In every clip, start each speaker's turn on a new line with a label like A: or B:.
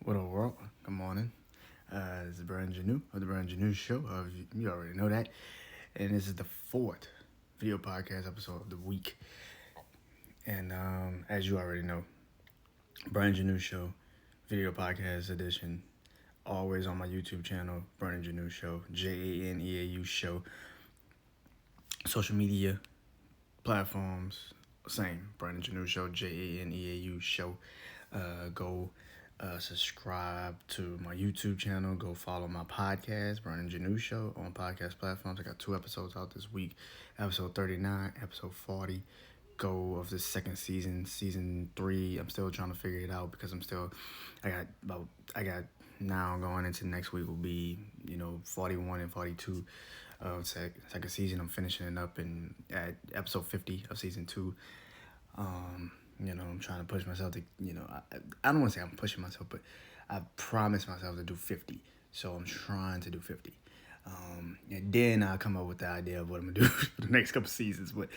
A: What up, world? Good morning. This is Brian Janu of the Brian Janu Show. You already know that. And this is the fourth video podcast episode of the week. And as you already know, Brian Janu Show, video podcast edition, always on my YouTube channel, Brian Janu Show, Janeau Show. Social media platforms, same, Brian Janu Show, Janeau Show. Go subscribe to my YouTube channel. Go follow my podcast, Brandon Janu Show, on podcast platforms. I got 2 episodes out this week. Episode 39, episode 40. Go of the second season 3. I'm still trying to figure it out because I got now going into next week will be 41 and 42 of second season. I'm finishing it up at episode 50 of season 2. I'm trying to push myself to, I don't want to say I'm pushing myself, but I promised myself to do 50. So I'm trying to do 50. And then I'll come up with the idea of what I'm going to do for the next couple seasons. But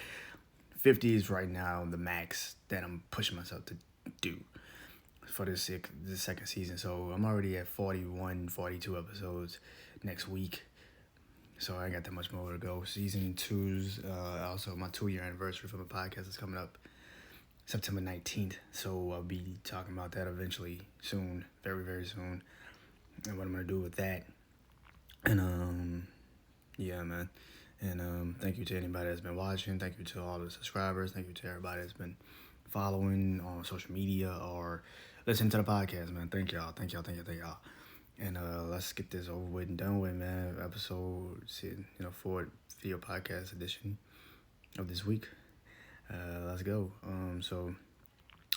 A: 50 is right now the max that I'm pushing myself to do for this second season. So I'm already at 41, 42 episodes next week. So I ain't got that much more to go. Season 2's also my 2-year anniversary for the podcast is coming up September 19th. So I'll be talking about that eventually soon, very, very soon, and what I'm going to do with that. And, yeah, man. And thank you to anybody that's been watching. Thank you to all the subscribers. Thank you to everybody that's been following on social media or listening to the podcast, man. Thank y'all. And let's get this over with and done with, man. Episode, 4 video podcast edition of this week. Let's go. So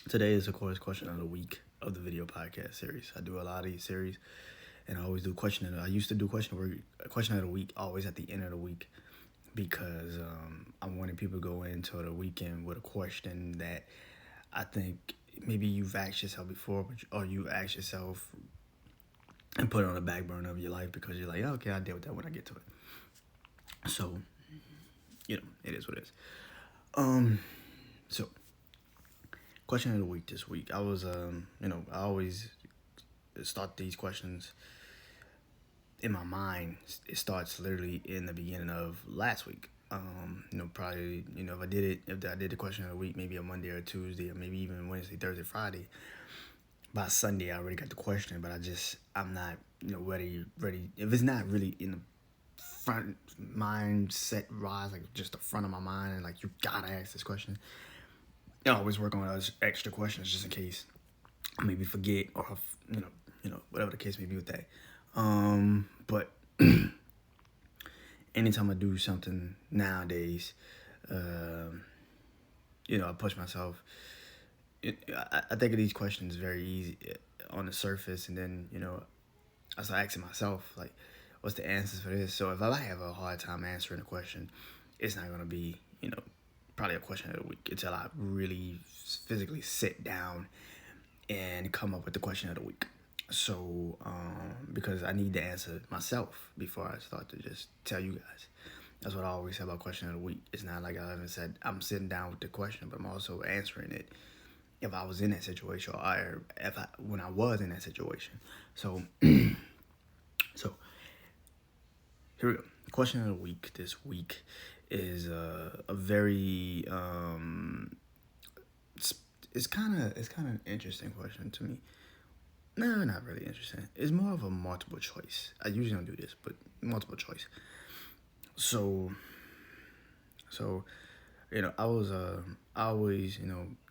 A: today is, of course, question of the week of the video podcast series. I do a lot of these series, and I always do I used to do question of the week always at the end of the week because I wanted people to go into the weekend with a question that I think maybe you've asked yourself before, or you asked yourself and put it on the back burner of your life because you're like, okay, I'll deal with that when I get to it. So, it is what it is. So, question of the week this week. I was, I always start these questions in my mind. It starts literally in the beginning of last week. Probably, if I did the question of the week, maybe a Monday or Tuesday, or maybe even Wednesday, Thursday, Friday. By Sunday, I already got the question, but I'm not, ready. If it's not really in the front mindset rise, like just the front of my mind, and like you gotta ask this question. I always work on those extra questions just in case I maybe forget or whatever the case may be with that. But anytime I do something nowadays, I push myself. I think of these questions very easy on the surface, and then I start asking myself like, what's the answers for this? So if I have a hard time answering a question, it's not going to be, probably a question of the week until I really physically sit down and come up with the question of the week. So, because I need to answer myself before I start to just tell you guys. That's what I always say about question of the week. It's not like I haven't said I'm sitting down with the question, but I'm also answering it if I was in that situation or when I was in that situation. So, so here we go. Question of the week this week is a very it's kind of an interesting question to me. No, not really interesting. It's more of a multiple choice. I usually don't do this, but multiple choice. So I always,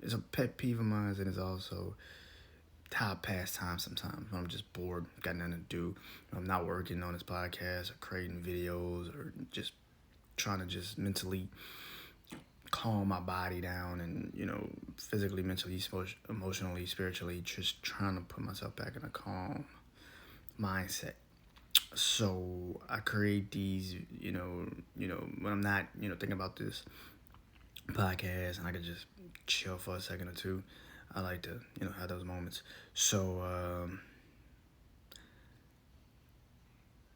A: it's a pet peeve of mine, and it's also how I pass time sometimes when I'm just bored, got nothing to do. I'm not working on this podcast or creating videos or just trying to just mentally calm my body down and, physically, mentally, emotionally, spiritually, just trying to put myself back in a calm mindset. So I create these, when I'm not, thinking about this podcast and I could just chill for a second or two. I like to, have those moments. So,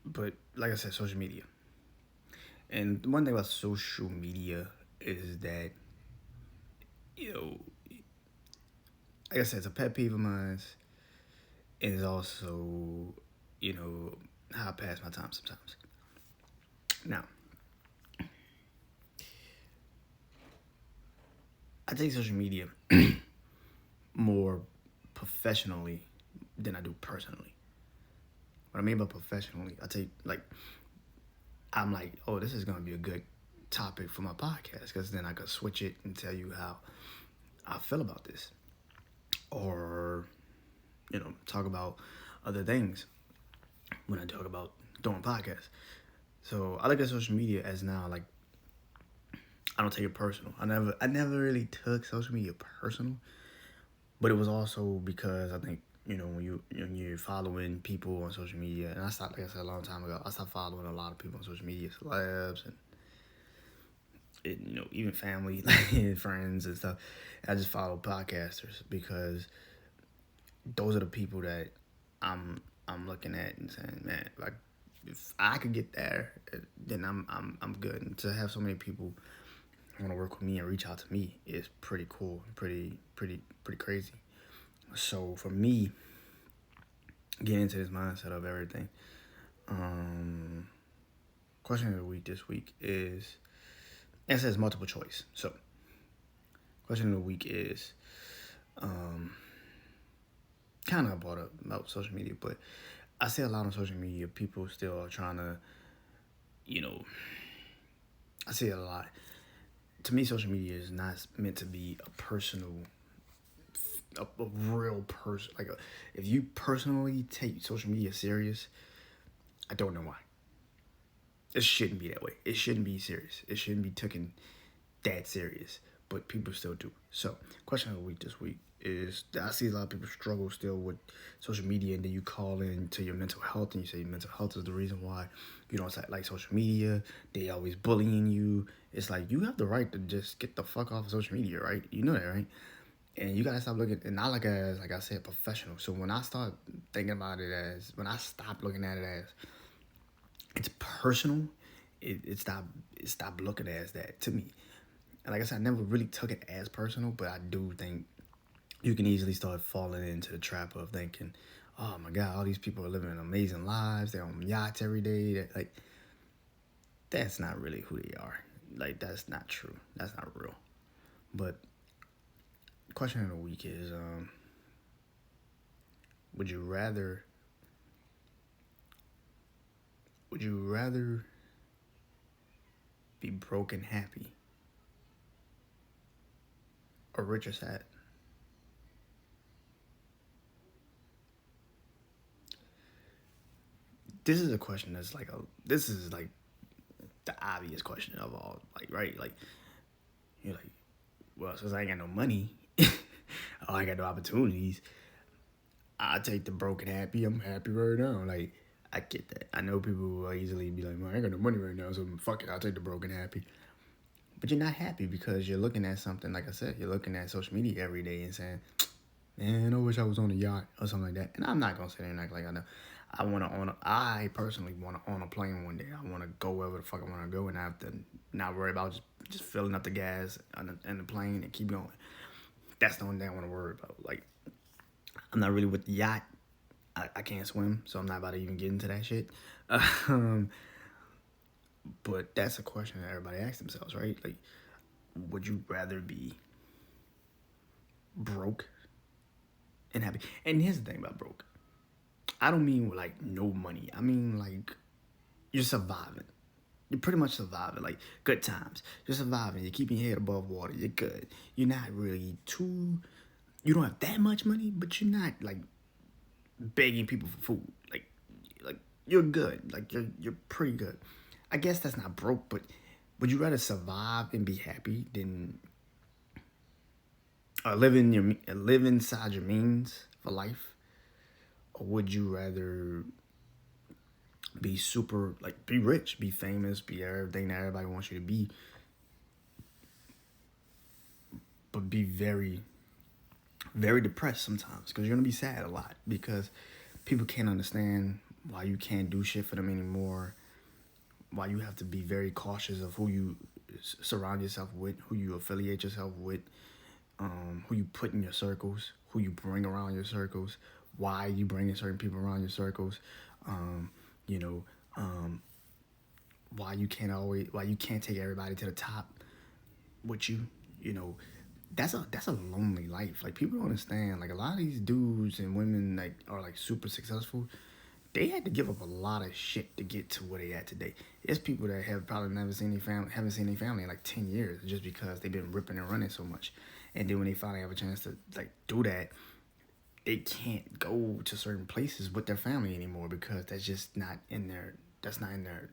A: but like I said, social media. And one thing about social media is that, like I said, it's a pet peeve of mine. is also, how I pass my time sometimes. Now, I take social media more professionally than I do personally. What I mean by professionally, I'm like, oh, this is going to be a good topic for my podcast, because then I could switch it and tell you how I feel about this. Or, talk about other things when I talk about doing podcasts. So I look at social media as now, like, I don't take it personal. I never really took social media personal, but it was also because I think, when you're following people on social media, and I stopped, like I said a long time ago, I stopped following a lot of people on social media, celebs and even family and friends and stuff. I just follow podcasters because those are the people that I'm looking at and saying, man, like, if I could get there, then I'm good. And to have so many people want to work with me and reach out to me is pretty cool, pretty crazy. So for me, getting into this mindset of everything, question of the week this week is, it says multiple choice. So question of the week is, kind of about social media, but I see a lot on social media, people still are trying to, I see it a lot. To me, social media is not meant to be a personal, a real person. Like, if you personally take social media serious, I don't know why. It shouldn't be that way. It shouldn't be serious. It shouldn't be taken that serious, but people still do. So, question of the week this week is, I see a lot of people struggle still with social media, and then you call in to your mental health and you say mental health is the reason why you don't like social media. They always bullying you. It's like, you have the right to just get the fuck off of social media, right? You know that, right? And you gotta stop looking, and I look at it as, like I said, professional. So when I start thinking about it as, when I stop looking at it as it's personal, it stopped looking as that to me. And like I said, I never really took it as personal, but I do think you can easily start falling into the trap of thinking, oh my God, all these people are living amazing lives. They're on yachts every day. That's not really who they are. Like, that's not true. That's not real. But the question of the week is, would you rather be broke and happy, or rich or sad? This is a question that's this is like the obvious question of all, like, right? Like, you're like, well, since I ain't got no money, I ain't got no opportunities, I take the broken happy. I'm happy right now. Like, I get that. I know people will easily be like, well, I ain't got no money right now, so fuck it, I'll take the broken happy. But you're not happy because you're looking at something, like I said, you're looking at social media every day and saying, man, I wish I was on a yacht or something like that. And I'm not going to sit there and act like I know. I personally want to own a plane one day. I want to go wherever the fuck I want to go and I have to not worry about just filling up the gas in the plane and keep going. That's the only thing I want to worry about. Like, I'm not really with the yacht. I can't swim, so I'm not about to even get into that shit. But that's a question that everybody asks themselves, right? Like, would you rather be broke and happy? And here's the thing about broke. I don't mean like no money. I mean like you're surviving. You're pretty much surviving, like good times. You're surviving. You're keeping your head above water. You're good. You're not really you don't have that much money, but you're not like begging people for food. Like you're good. Like you're pretty good. I guess that's not broke, but would you rather survive and be happy than live inside your means for life? Or would you rather be super, like, be rich, be famous, be everything that everybody wants you to be, but be very, very depressed sometimes? Because you're going to be sad a lot because people can't understand why you can't do shit for them anymore, why you have to be very cautious of who you surround yourself with, who you affiliate yourself with. who you put in your circles, who you bring around your circles, why you bringing certain people around your circles, um, you know, um, why you can't take everybody to the top with you, you know, that's a lonely life. Like people don't understand. Like a lot of these dudes and women like are like super successful. They had to give up a lot of shit to get to where they at today. It's people that have probably never seen their family, haven't seen their family in like 10 years, just because they've been ripping and running so much. And then when they finally have a chance to like do that, they can't go to certain places with their family anymore because that's just not in their. That's not in their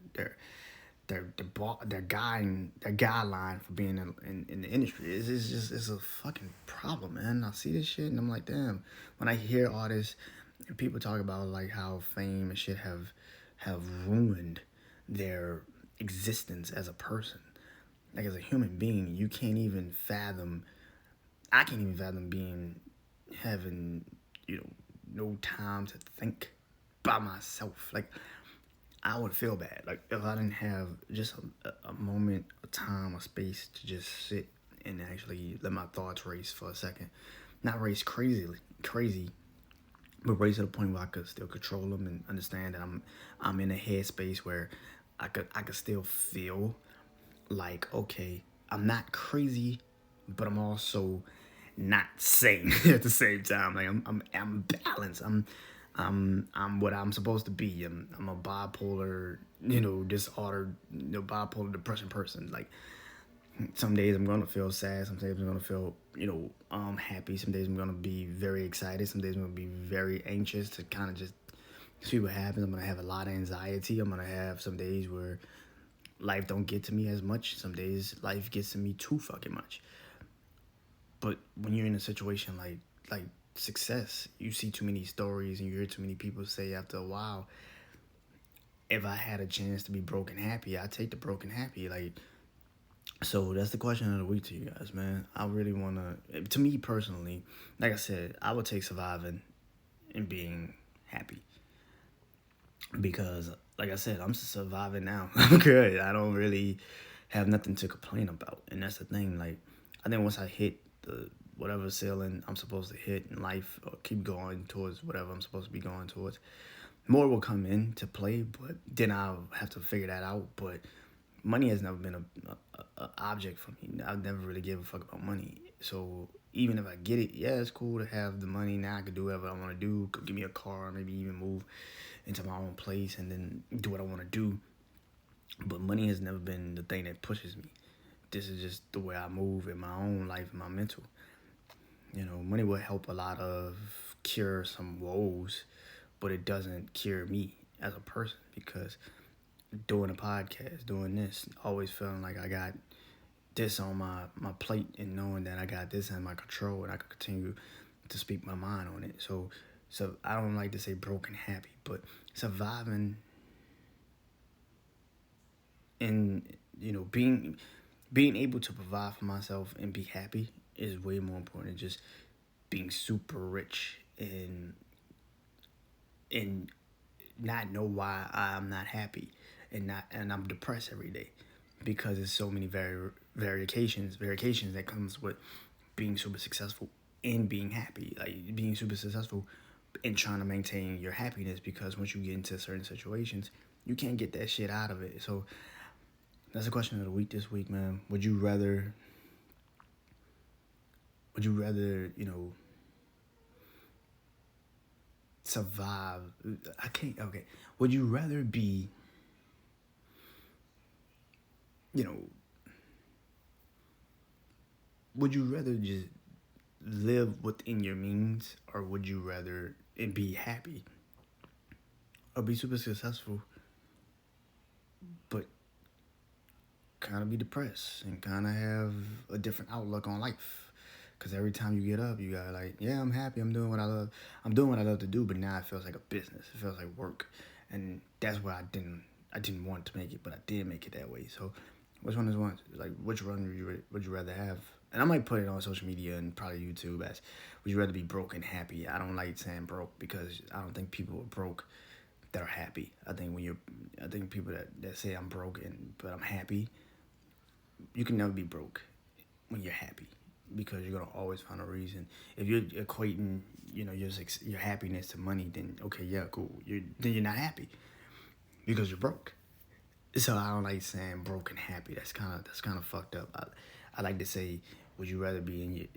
A: guideline for being in the industry. It's a fucking problem, man. I see this shit and I'm like, damn. When I hear all this and people talk about like how fame and shit have ruined their existence as a person, like as a human being, you can't even fathom. I can't even fathom having you know no time to think by myself. Like I would feel bad. Like if I didn't have just a moment, a time, a space to just sit and actually let my thoughts race for a second. Not race crazy, but race to the point where I could still control them and understand that I'm in a headspace where I could still feel like, okay, I'm not crazy, but I'm also not sane at the same time. Like I'm balanced. I'm what I'm supposed to be. I'm a bipolar, disorder, bipolar depression person. Like some days I'm gonna feel sad. Some days I'm gonna feel, happy. Some days I'm gonna be very excited. Some days I'm gonna be very anxious to kind of just see what happens. I'm gonna have a lot of anxiety. I'm gonna have some days where life don't get to me as much. Some days life gets to me too fucking much. But when you're in a situation like success, you see too many stories and you hear too many people say after a while, if I had a chance to be broken happy, I'd take the broken happy. Like, so that's the question of the week to you guys, man. I really wanna, to me personally, like I said, I would take surviving and being happy. Because like I said, I'm surviving now. I'm good. I don't really have nothing to complain about. And that's the thing. Like I think once I hit the whatever ceiling I'm supposed to hit in life or keep going towards whatever I'm supposed to be going towards, more will come into play, but then I'll have to figure that out. But money has never been a object for me. I've never really give a fuck about money. So even if I get it, yeah, it's cool to have the money. Now I can do whatever I want to do. Could give me a car, maybe even move into my own place and then do what I want to do. But money has never been the thing that pushes me. This is just the way I move in my own life, in my mental. Money will help a lot of cure some woes, but it doesn't cure me as a person because doing a podcast, doing this, always feeling like I got this on my plate and knowing that I got this in my control and I can continue to speak my mind on it. So I don't like to say broken happy, but surviving and being able to provide for myself and be happy is way more important than just being super rich and not know why I'm not happy and I'm depressed every day because there's so many variations that comes with being super successful and being happy, like being super successful and trying to maintain your happiness, because once you get into certain situations you can't get that shit out of it. So that's the question of the week this week, man. Would you rather survive? I can't. Okay. Would you rather be, you know, would you rather just live within your means, or would you rather and be happy, or be super successful, but kind of be depressed and kind of have a different outlook on life? Because every time you get up, you got like, yeah, I'm happy. I'm doing what I love. I'm doing what I love to do. But now it feels like a business. It feels like work, and that's why I didn't want to make it, but I did make it that way. So, which one is one? Like, which one would you rather have? And I might put it on social media and probably YouTube as, would you rather be broke and happy? I don't like saying broke because I don't think people are broke that are happy. I think people that say I'm broke but I'm happy, you can never be broke when you're happy. because you're gonna always find a reason. If you're equating, your happiness to money, then okay, yeah, cool. Then you're not happy because you're broke. So I don't like saying broke and happy. That's kind of fucked up. I like to say, would you rather be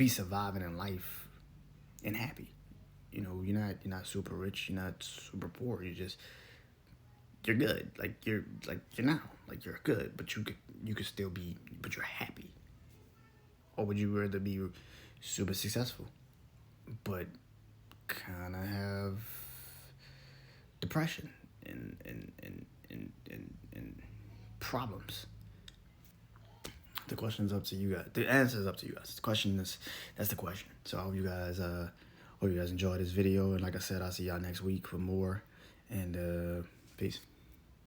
A: surviving in life and happy? You're not super rich, you're not super poor. You're good. You're now. You're good, but you could still be, but you're happy. Or would you rather be super successful, but kind of have depression and problems? The question is up to you guys. The answer is up to you guys. That's the question. So I hope you guys enjoy this video. And like I said, I'll see y'all next week for more. And peace.